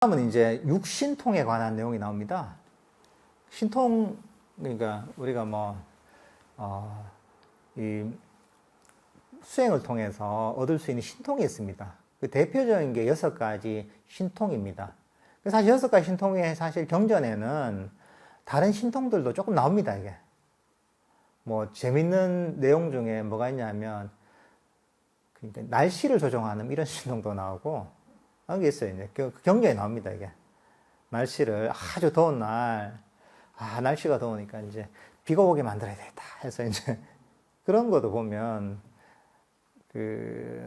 다음은 이제 육신통에 관한 내용이 나옵니다. 신통, 그러니까 우리가 이 수행을 통해서 얻을 수 있는 신통이 있습니다. 그 대표적인 게 6가지 신통입니다. 사실 6가지 신통에 사실 경전에는 다른 신통들도 조금 나옵니다, 이게. 재밌는 내용 중에 뭐가 있냐면, 그러니까 날씨를 조정하는 이런 신통도 나오고, 그런 게 있어요. 이제 경전에 나옵니다, 이게. 날씨를 아주 더운 날, 날씨가 더우니까 이제 비가 오게 만들어야 되겠다 해서 이제 그런 것도 보면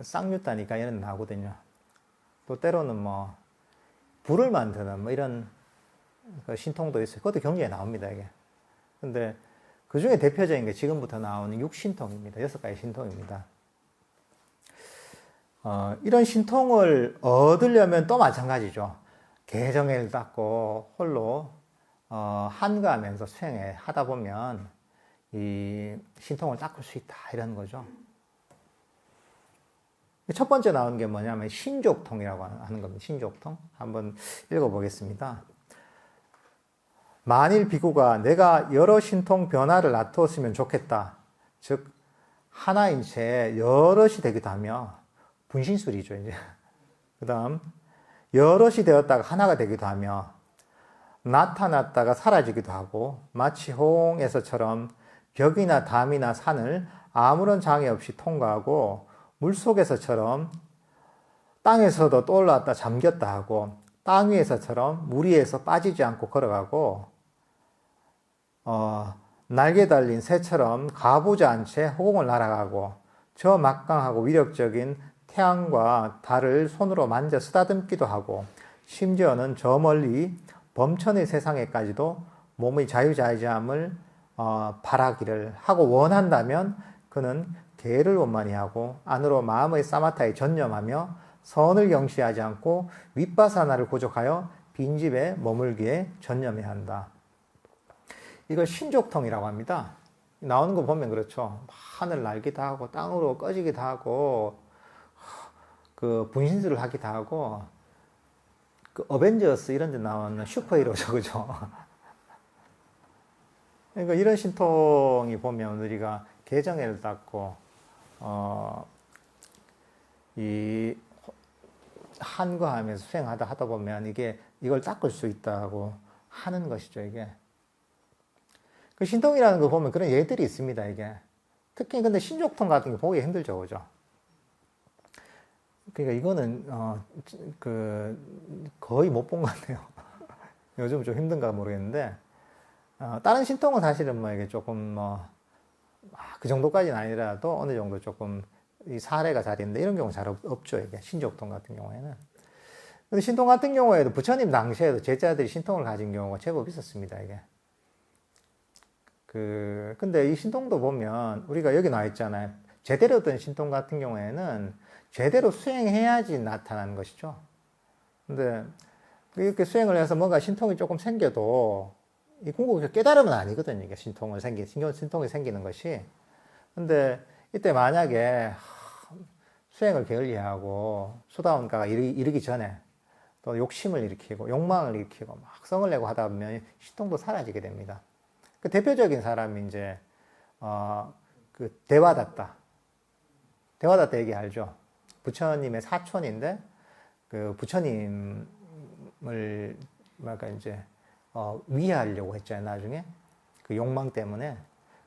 쌍유따니까 이런 데 나오거든요. 또 때로는 불을 만드는 이런 신통도 있어요. 그것도 경전에 나옵니다, 이게. 근데 그 중에 대표적인 게 지금부터 나오는 육신통입니다. 6가지 신통입니다. 이런 신통을 얻으려면 또 마찬가지죠. 개정회를 닦고 홀로 한가하면서 수행에 하다 보면 이 신통을 닦을 수 있다, 이런 거죠. 첫 번째 나오는 게 뭐냐면 신족통이라고 하는 겁니다. 신족통. 한번 읽어보겠습니다. 만일 비구가 내가 여러 신통 변화를 놔두었으면 좋겠다. 즉 하나인 채 여럿이 되기도 하며, 분신술이죠, 이제. 그 다음 여럿이 되었다가 하나가 되기도 하며, 나타났다가 사라지기도 하고, 마치 호응에서처럼 벽이나 담이나 산을 아무런 장애 없이 통과하고, 물속에서처럼 땅에서도 떠올랐다 잠겼다 하고, 땅 위에서처럼 물 위에서 빠지지 않고 걸어가고, 날개 달린 새처럼 가부지 않은 채 허공을 날아가고, 저 막강하고 위력적인 태양과 달을 손으로 만져 쓰다듬기도 하고, 심지어는 저 멀리 범천의 세상에까지도 몸의 자유자재함을 바라기를 하고 원한다면 그는 개를 원만히 하고 안으로 마음의 사마타에 전념하며 선을 경시하지 않고 윗바사나를 고족하여 빈집에 머물기에 전념해야 한다. 이걸 신족통이라고 합니다. 나오는 거 보면 그렇죠. 하늘 날기도 하고 땅으로 꺼지기도 하고 분신술을 하기도 하고, 어벤져스 이런 데 나오는 슈퍼히어로죠, 그죠? 그러니까 이런 신통이 보면 우리가 개정회를 닦고 이 한거하면서 수행하다 보면 이걸 닦을 수 있다고 하는 것이죠, 이게. 그 신통이라는 거 보면 그런 예들이 있습니다, 이게. 특히 근데 신족통 같은 게 보기 힘들죠, 그죠? 그러니까 이거는 거의 못 본 것 같아요. 요즘 좀 힘든가 모르겠는데, 다른 신통은 사실은 이게 조금 그 정도까지는 아니라도 어느 정도 조금 이 사례가 잘 있는데, 이런 경우는 잘 없죠, 이게. 신족통 같은 경우에는. 근데 신통 같은 경우에도 부처님 당시에도 제자들이 신통을 가진 경우가 제법 있었습니다, 이게. 근데 이 신통도 보면 우리가 여기 나와 있잖아요. 제대로 된 신통 같은 경우에는 제대로 수행해야지 나타나는 것이죠. 근데 이렇게 수행을 해서 뭔가 신통이 조금 생겨도 이 궁극에서 깨달으면 아니거든요, 이게 신통이 생기는 것이. 근데 이때 만약에 수행을 게을리하고 수다원가가 이르기 전에 또 욕심을 일으키고 욕망을 일으키고 막 성을 내고 하다 보면 신통도 사라지게 됩니다. 그 대표적인 사람이 이제 대화다tta 얘기 알죠? 부처님의 사촌인데 그 부처님을 이제 위하려고 했잖아요, 나중에. 그 욕망 때문에.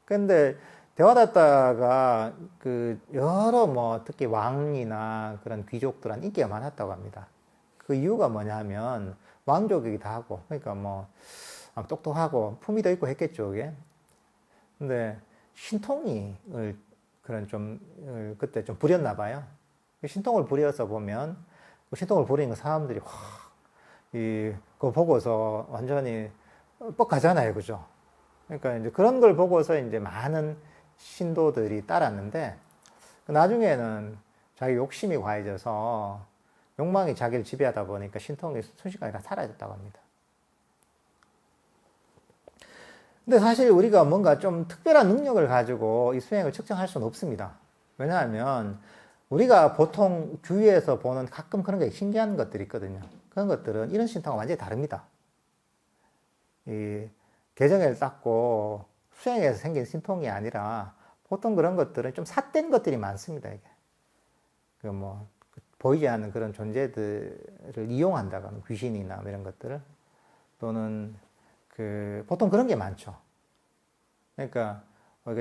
근데 대화다tta가 여러 특히 왕이나 그런 귀족들한 인기가 많았다고 합니다. 그 이유가 뭐냐면 왕족이기도 하고, 그러니까 똑똑하고 품위도 있고 했겠죠, 그게. 근데 신통이 그때 좀 부렸나 봐요. 신통을 부려서 보면, 신통을 부리는 사람들이 그거 보고서 완전히 뻑하잖아요, 그죠? 그러니까 이제 그런 걸 보고서 이제 많은 신도들이 따랐는데, 나중에는 자기 욕심이 과해져서 욕망이 자기를 지배하다 보니까 신통이 순식간에 다 사라졌다고 합니다. 근데 사실 우리가 뭔가 좀 특별한 능력을 가지고 이 수행을 측정할 수는 없습니다. 왜냐하면 우리가 보통 주위에서 보는 가끔 그런 게 신기한 것들이 있거든요. 그런 것들은 이런 신통과 완전히 다릅니다. 이 개정을 닦고 수행해서 생긴 신통이 아니라 보통 그런 것들은 좀 삿된 것들이 많습니다. 이게 보이지 않는 그런 존재들을 이용한다거나 귀신이나 이런 것들을 또는 보통 그런 게 많죠. 그러니까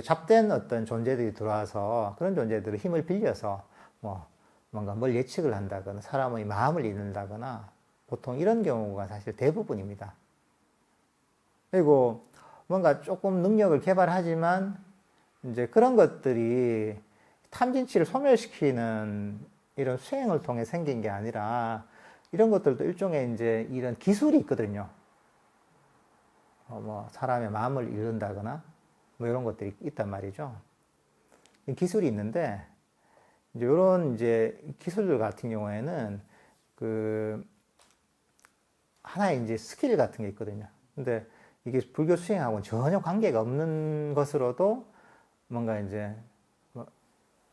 잡된 어떤 존재들이 들어와서 그런 존재들의 힘을 빌려서 뭔가 뭘 예측을 한다거나 사람의 마음을 읽는다거나 보통 이런 경우가 사실 대부분입니다. 그리고 뭔가 조금 능력을 개발하지만 이제 그런 것들이 탐진치를 소멸시키는 이런 수행을 통해 생긴 게 아니라 이런 것들도 일종의 이제 이런 기술이 있거든요. 사람의 마음을 읽는다거나 이런 것들이 있단 말이죠. 기술이 있는데 이제 이런 이제 기술들 같은 경우에는 하나의 이제 스킬 같은 게 있거든요. 근데 이게 불교 수행하고는 전혀 관계가 없는 것으로도 뭔가 이제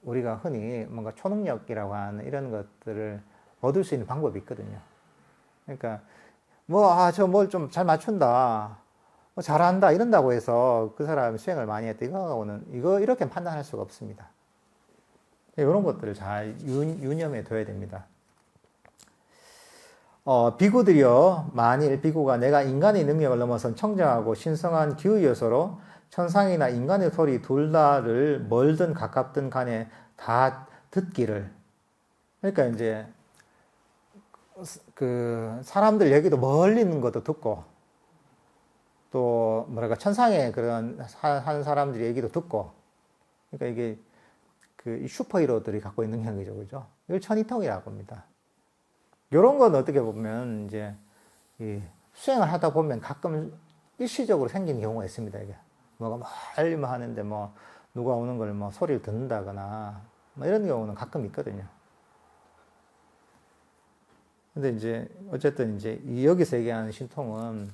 우리가 흔히 뭔가 초능력이라고 하는 이런 것들을 얻을 수 있는 방법이 있거든요. 그러니까 저 뭘 좀 잘 맞춘다, 잘한다 이런다고 해서 그 사람이 수행을 많이 했다 이거 이렇게 판단할 수가 없습니다. 이런 것들을 잘 유념해 둬야 됩니다. 비구들이여, 만일 비구가 내가 인간의 능력을 넘어선 청정하고 신성한 기의 요소로 천상이나 인간의 소리 둘 다를 멀든 가깝든 간에 다 듣기를. 그러니까 이제 사람들 얘기도 멀리 있는 것도 듣고 또 천상의 그런 하는 사람들의 얘기도 듣고. 그러니까 이게 슈퍼히어로들이 갖고 있는 능력이죠, 그죠? 이걸 천이통이라고 합니다. 이런 건 어떻게 보면 이제 수행을 하다 보면 가끔 일시적으로 생기는 경우가 있습니다. 이게 뭐가 멀리 하는데 누가 오는 걸 소리를 듣는다거나 이런 경우는 가끔 있거든요. 근데 이제 어쨌든 이제 여기서 얘기하는 신통은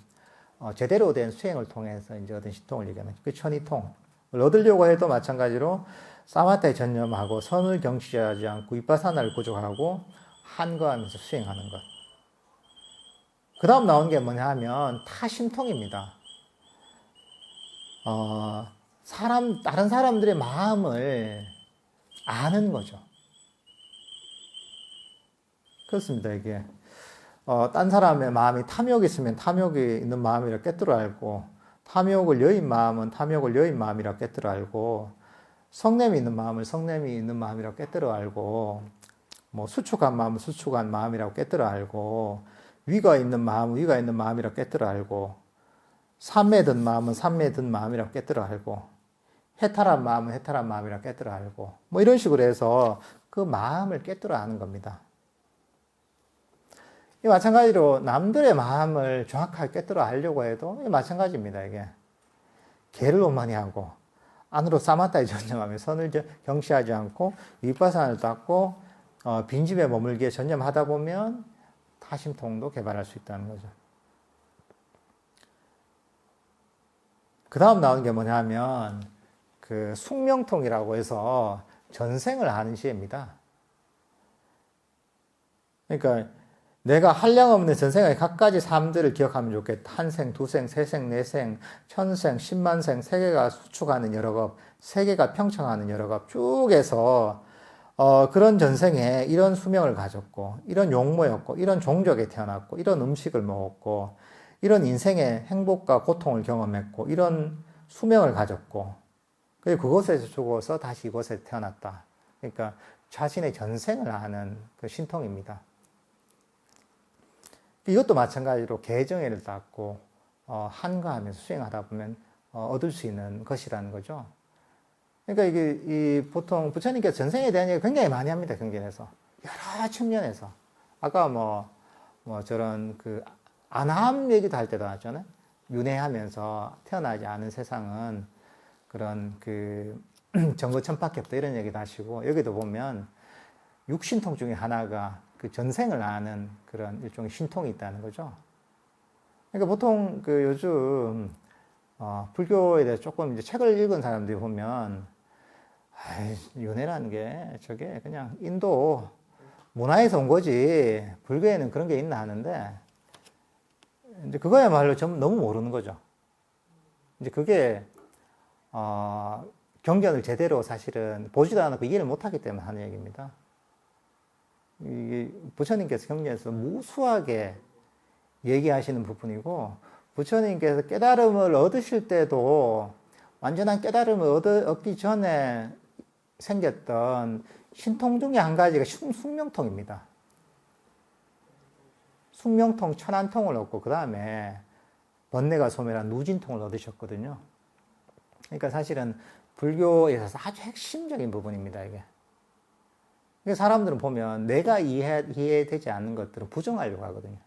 제대로 된 수행을 통해서 이제 얻은 신통을 얘기하는 그 천이통. 얻으려고 해도 마찬가지로 사마타에 전념하고 선을 경시하지 않고 윗바사나를 부족하고 한거하면서 수행하는 것. 그 다음 나온 게 뭐냐 하면 타심통입니다. 다른 사람들의 마음을 아는 거죠. 그렇습니다, 이게. 딴 사람의 마음이 탐욕이 있으면 탐욕이 있는 마음이라 깨뜨려 알고, 탐욕을 여인 마음은 탐욕을 여인 마음이라 깨뜨려 알고, 성냄이 있는 마음을 성냄이 있는 마음이라 깨뜨려 알고, 수축한 마음은 수축한 마음이라고 깨뜨려 알고, 위가 있는 마음은 위가 있는 마음이라고 깨뜨려 알고, 삼매에 든 마음은 삼매에 든 마음이라고 깨뜨려 알고, 해탈한 마음은 해탈한 마음이라고 깨뜨려 알고, 이런 식으로 해서 그 마음을 깨뜨려 아는 겁니다. 이 마찬가지로 남들의 마음을 정확하게 깨뜨려 알려고 해도 마찬가지입니다, 이게. 개를 오만히 하고, 안으로 사마타에 전념하며 선을 경시하지 않고, 윗바사나를 닦고, 빈집에 머물기에 전념하다 보면 타심통도 개발할 수 있다는 거죠. 그 다음 나오는 게 뭐냐면 숙명통이라고 해서 전생을 아는 시입니다. 그러니까 내가 한량없는 전생의 각가지 삶들을 기억하면 좋겠다. 한 생, 두 생, 세 생, 네 생, 천생, 10만생, 세계가 수축하는 여러 급, 세계가 평창하는 여러 급 쭉 해서 그런 전생에 이런 수명을 가졌고, 이런 용모였고, 이런 종족에 태어났고, 이런 음식을 먹었고, 이런 인생의 행복과 고통을 경험했고, 이런 수명을 가졌고, 그리고 그곳에서 죽어서 다시 이곳에 태어났다. 그러니까 자신의 전생을 아는 그 신통입니다. 이것도 마찬가지로 개정회를 닦고, 한가하면서 수행하다 보면, 얻을 수 있는 것이라는 거죠. 그러니까 이게 보통 부처님께서 전생에 대한 얘기 굉장히 많이 합니다. 경전에서 여러 측면에서. 아까 저런 안함 얘기도 할 때도 하잖아요. 윤회하면서 태어나지 않은 세상은 그런 정거천박했다 이런 얘기도 하시고, 여기도 보면 육신통 중에 하나가 전생을 아는 그런 일종의 신통이 있다는 거죠. 그러니까 보통 요즘 불교에 대해서 조금 이제 책을 읽은 사람들이 보면 윤회라는 게 저게 그냥 인도 문화에서 온 거지 불교에는 그런 게 있나 하는데 이제 그거야말로 좀 너무 모르는 거죠. 이제 그게 경전을 제대로 사실은 보지도 않고 이해를 못하기 때문에 하는 얘기입니다. 이게 부처님께서 경전에서 무수하게 얘기하시는 부분이고 부처님께서 깨달음을 얻으실 때도 완전한 깨달음을 얻기 전에 생겼던 신통 중에 한 가지가 숙명통입니다. 숙명통, 천안통을 얻고 그 다음에 번뇌가 소멸한 누진통을 얻으셨거든요. 그러니까 사실은 불교에 있어서 아주 핵심적인 부분입니다, 이게. 사람들은 보면 내가 이해되지 않는 것들은 부정하려고 하거든요.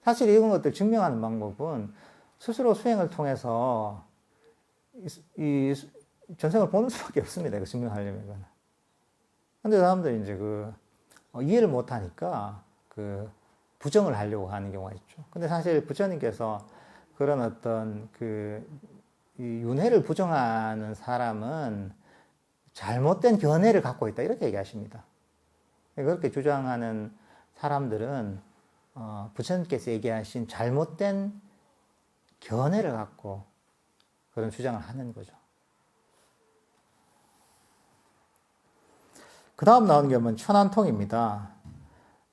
사실 이런 것들 증명하는 방법은 스스로 수행을 통해서 이 전생을 보는 수밖에 없습니다, 이거 증명하려면. 근데 사람들이 이제 이해를 못 하니까 부정을 하려고 하는 경우가 있죠. 근데 사실 부처님께서 그런 어떤 이 윤회를 부정하는 사람은 잘못된 견해를 갖고 있다 이렇게 얘기하십니다. 그렇게 주장하는 사람들은 부처님께서 얘기하신 잘못된 견해를 갖고 그런 주장을 하는 거죠. 그 다음 나오는 게 천안통입니다.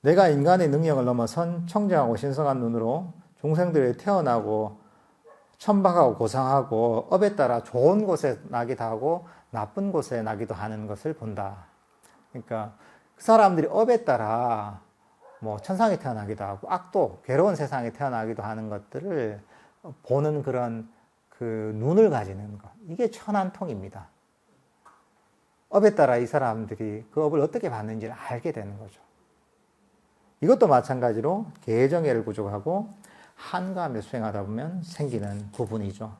내가 인간의 능력을 넘어선 청정하고 신성한 눈으로 중생들이 태어나고 천박하고 고상하고 업에 따라 좋은 곳에 나기도 하고 나쁜 곳에 나기도 하는 것을 본다. 그러니까 그 사람들이 업에 따라 천상에 태어나기도 하고 악도 괴로운 세상에 태어나기도 하는 것들을 보는 그런 눈을 가지는 것. 이게 천안통입니다. 업에 따라 이 사람들이 그 업을 어떻게 받는지를 알게 되는 거죠. 이것도 마찬가지로 개정회를 구족하고 한가함에 수행하다 보면 생기는 부분이죠.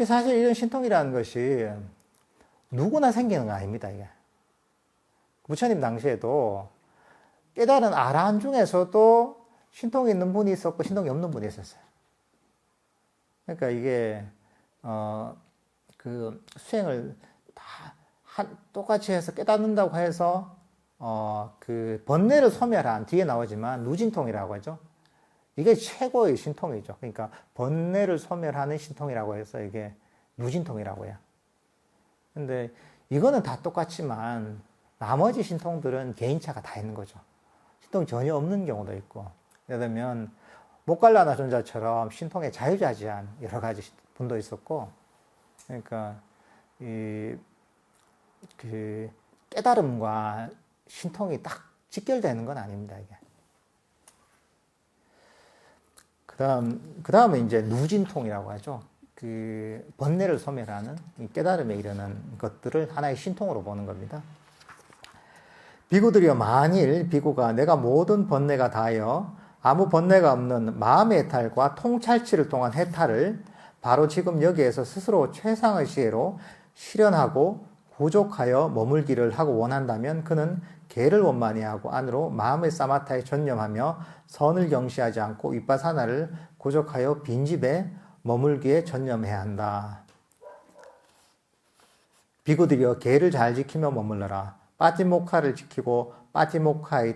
사실 이런 신통이라는 것이 누구나 생기는 거 아닙니다, 이게. 부처님 당시에도 깨달은 아라한 중에서도 신통이 있는 분이 있었고 신통이 없는 분이 있었어요. 그러니까 이게 수행을 다 똑같이 해서 깨닫는다고 해서 번뇌를 소멸한 뒤에 나오지만 누진통이라고 하죠. 이게 최고의 신통이죠. 그러니까 번뇌를 소멸하는 신통이라고 해서 이게 누진통이라고 해요. 근데 이거는 다 똑같지만 나머지 신통들은 개인차가 다 있는 거죠. 신통이 전혀 없는 경우도 있고, 예를 들면 목갈라나 존자처럼 신통에 자유자재한 여러 가지 분도 있었고, 그러니까 깨달음과 신통이 딱 직결되는 건 아닙니다, 이게. 그 다음에 이제 누진통이라고 하죠. 번뇌를 소멸하는 깨달음에 이르는 것들을 하나의 신통으로 보는 겁니다. 비구들이여, 만일 비구가 내가 모든 번뇌가 다하여 아무 번뇌가 없는 마음의 해탈과 통찰치를 통한 해탈을 바로 지금 여기에서 스스로 최상의 시혜로 실현하고 부족하여 머물기를 하고 원한다면 그는 개를 원만히 하고 안으로 마음의 사마타에 전념하며 선을 경시하지 않고 윗바사나를 고족하여 빈집에 머물기에 전념해야 한다. 비구들이여, 개를 잘 지키며 머물러라. 빠티모카를 지키고 빠티모카의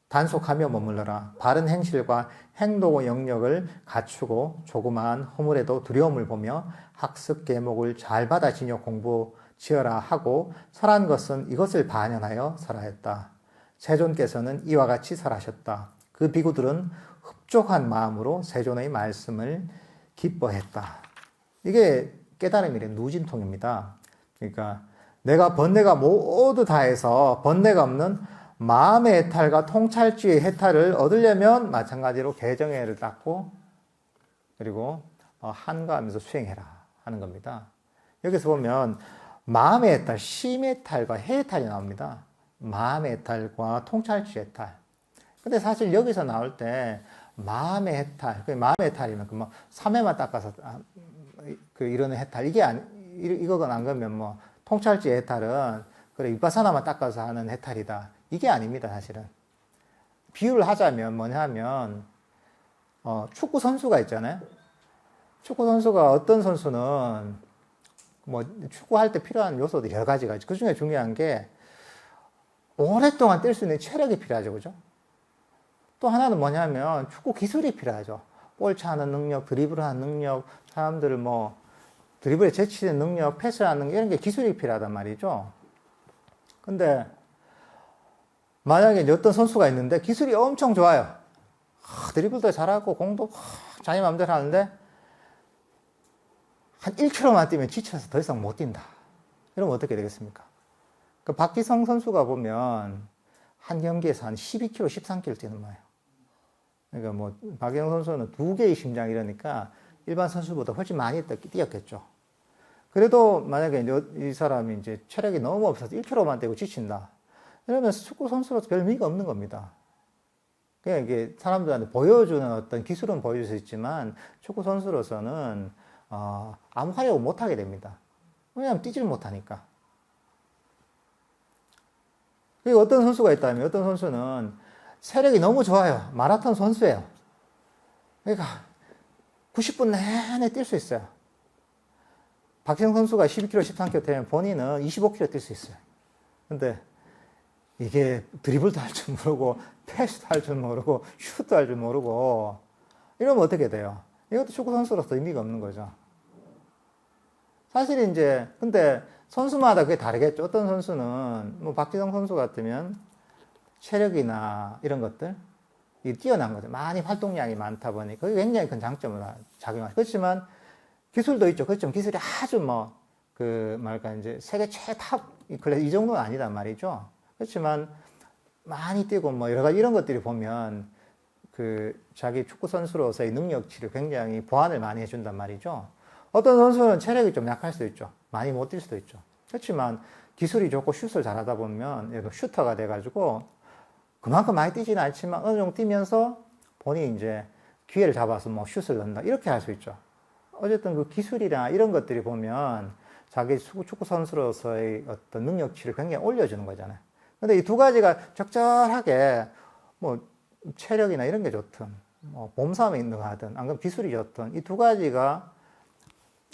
단속하며 머물러라. 바른 행실과 행동의 영역을 갖추고 조그마한 허물에도 두려움을 보며 학습 계목을 잘 받아 지녀 공부 지어라 하고 설한 것은 이것을 반영하여 설하였다. 세존께서는 이와 같이 설하셨다. 그 비구들은 흡족한 마음으로 세존의 말씀을 기뻐했다. 이게 깨달음이래, 누진통입니다. 그러니까 내가 번뇌가 모두 다해서 번뇌가 없는 마음의 해탈과 통찰지의 해탈을 얻으려면 마찬가지로 개정회를 닦고 그리고 한가하면서 수행해라 하는 겁니다. 여기서 보면 마음의 해탈, 심의 해탈과 해탈이 나옵니다. 마음의 해탈과 통찰지 해탈. 근데 사실 여기서 나올 때 마음의 해탈, 마음의 해탈이면 삼회만 닦아서 이러는 해탈, 이거가 안 그러면 통찰지 해탈은 그래 윗바사나만 닦아서 하는 해탈이다. 이게 아닙니다, 사실은. 비유를 하자면 뭐냐면 축구 선수가 있잖아요. 축구 선수가 어떤 선수는 축구할 때 필요한 요소들이 여러 가지가 있죠. 그 중에 중요한 게 오랫동안 뛸 수 있는 체력이 필요하죠. 그죠? 또 하나는 뭐냐면 축구 기술이 필요하죠. 볼 차는 능력, 드리블하는 능력, 사람들을 뭐 드리블에 제치는 능력, 패스하는 능력 이런 게 기술이 필요하단 말이죠. 근데 만약에 이제 어떤 선수가 있는데 기술이 엄청 좋아요. 드리블도 잘하고 공도 자기 마음대로 하는데 한 1km만 뛰면 지쳐서 더 이상 못 뛴다. 이러면 어떻게 되겠습니까? 그 박지성 선수가 보면 한 경기에서 한 12km, 13km 뛰는 거예요. 그러니까 뭐 박지성 선수는 2개의 심장 이러니까 일반 선수보다 훨씬 많이 뛰었겠죠. 그래도 만약에 이제 이 사람이 이제 체력이 너무 없어서 1km만 뛰고 지친다. 이러면 축구 선수로서 별 의미가 없는 겁니다. 그냥 이게 사람들한테 보여주는 어떤 기술은 보여줄 수 있지만 축구 선수로서는 아무 활약을 못 하게 됩니다. 왜냐하면 뛰질 못하니까. 그리고 어떤 선수가 있다면 어떤 선수는 세력이 너무 좋아요. 마라톤 선수예요. 그러니까 90분 내내 뛸 수 있어요. 박지성 선수가 12km, 13km 되면 본인은 25km 뛸 수 있어요. 근데 이게 드리블도 할 줄 모르고 패스도 할 줄 모르고 슛도 할 줄 모르고 이러면 어떻게 돼요? 이것도 축구 선수로서 의미가 없는 거죠. 사실 이제 근데 선수마다 그게 다르겠죠. 어떤 선수는 뭐 박지성 선수 같으면 체력이나 이런 것들 이 뛰어난 거죠. 많이 활동량이 많다 보니 그게 굉장히 큰 장점을 작용하죠. 그렇지만 기술도 있죠. 그렇지만 기술이 아주 뭐 말까 이제 세계 최탑 클래스 이 정도는 아니단 말이죠. 그렇지만 많이 뛰고 뭐 여러 가지 이런 것들이 보면 자기 축구 선수로서의 능력치를 굉장히 보완을 많이 해준단 말이죠. 어떤 선수는 체력이 좀 약할 수도 있죠. 많이 못 뛸 수도 있죠. 그렇지만 기술이 좋고 슛을 잘하다 보면 슈터가 돼가지고 그만큼 많이 뛰지는 않지만 어느 정도 뛰면서 본인이 이제 기회를 잡아서 뭐 슛을 넣는다 이렇게 할 수 있죠. 어쨌든 그 기술이나 이런 것들이 보면 자기 축구 선수로서의 어떤 능력치를 굉장히 올려주는 거잖아요. 근데 이 두 가지가 적절하게 뭐 체력이나 이런 게 좋든 뭐 몸싸움에 있는 거 하든 안 그러면 기술이 좋든 이 두 가지가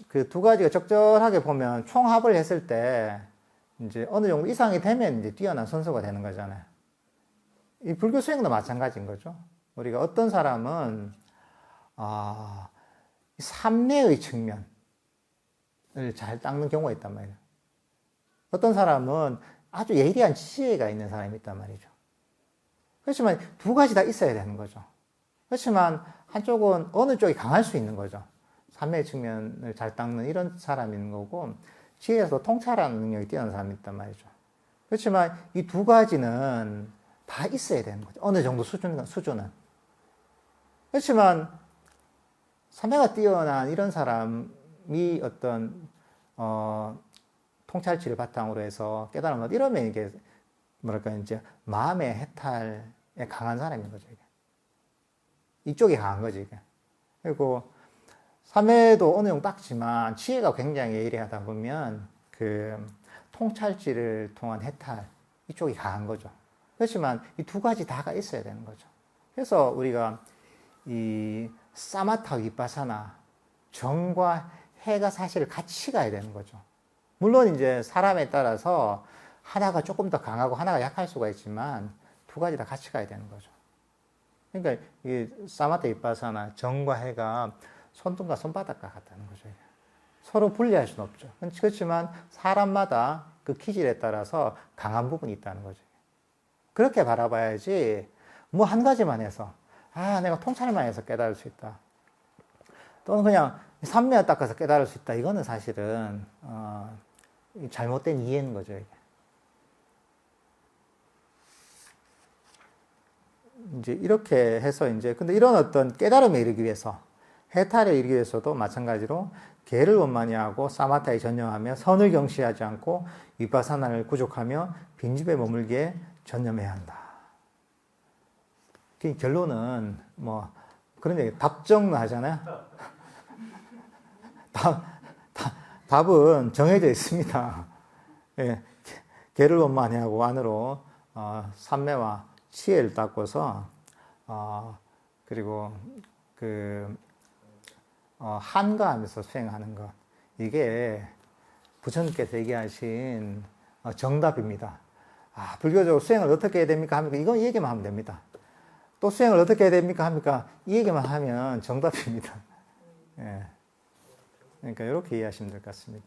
그 두 가지가 적절하게 보면 총합을 했을 때 이제 어느 정도 이상이 되면 이제 뛰어난 선수가 되는 거잖아요. 이 불교 수행도 마찬가지인 거죠. 우리가 어떤 사람은 삼매의 측면을 잘 닦는 경우가 있단 말이에요. 어떤 사람은 아주 예리한 지혜가 있는 사람이 있단 말이죠. 그렇지만 두 가지 다 있어야 되는 거죠. 그렇지만 한쪽은 어느 쪽이 강할 수 있는 거죠. 삼매의 측면을 잘 닦는 이런 사람이 있는 거고 지혜에서 통찰하는 능력이 뛰어난 사람이 있단 말이죠. 그렇지만 이 두 가지는 다 있어야 되는 거죠. 어느 정도 수준은. 그렇지만 삼매가 뛰어난 이런 사람이 어떤 통찰치를 바탕으로 해서 깨달음을 얻 이러면 이게 뭐랄까 이제 마음의 해탈에 강한 사람인 거죠. 이게. 이쪽이 강한 거지 이게. 그리고 삼매도 어느 정도 닦지만 지혜가 굉장히 예리하다 보면 통찰치를 통한 해탈 이쪽이 강한 거죠. 그렇지만 이 두 가지 다가 있어야 되는 거죠. 그래서 우리가 이 사마타 위파사나 정과 해가 사실 같이 가야 되는 거죠. 물론 이제 사람에 따라서 하나가 조금 더 강하고 하나가 약할 수가 있지만 두 가지 다 같이 가야 되는 거죠. 그러니까 이 사마타 위파사나 정과 해가 손등과 손바닥과 같다는 거죠. 서로 분리할 수는 없죠. 그렇지만 사람마다 그 기질에 따라서 강한 부분이 있다는 거죠. 그렇게 바라봐야지 뭐 한 가지만 해서 내가 통찰만 해서 깨달을 수 있다. 또는 그냥 삼매에 닦아서 깨달을 수 있다. 이거는 사실은 잘못된 이해인 거죠. 이게. 이제 이렇게 해서 이제 근데 이런 어떤 깨달음에 이르기 위해서 해탈에 이르기 위해서도 마찬가지로 개를 원만히 하고 사마타에 전념하며 선을 경시하지 않고 위파사나를 구족하며 빈집에 머물기에 전념해야 한다. 결론은 뭐 그런 얘기 답정로 하잖아요. 답은 정해져 있습니다. 예, 개를 원만히 하고 안으로 삼매와 치혜를 닦고서 그리고 한가하면서 수행하는 것 이게 부처님께서 얘기하신 정답입니다. 아, 불교적으로 수행을 어떻게 해야 됩니까? 합니까? 이건 이 얘기만 하면 됩니다. 또 수행을 어떻게 해야 됩니까? 합니까? 이 얘기만 하면 정답입니다. 예. 그러니까 이렇게 이해하시면 될 것 같습니다.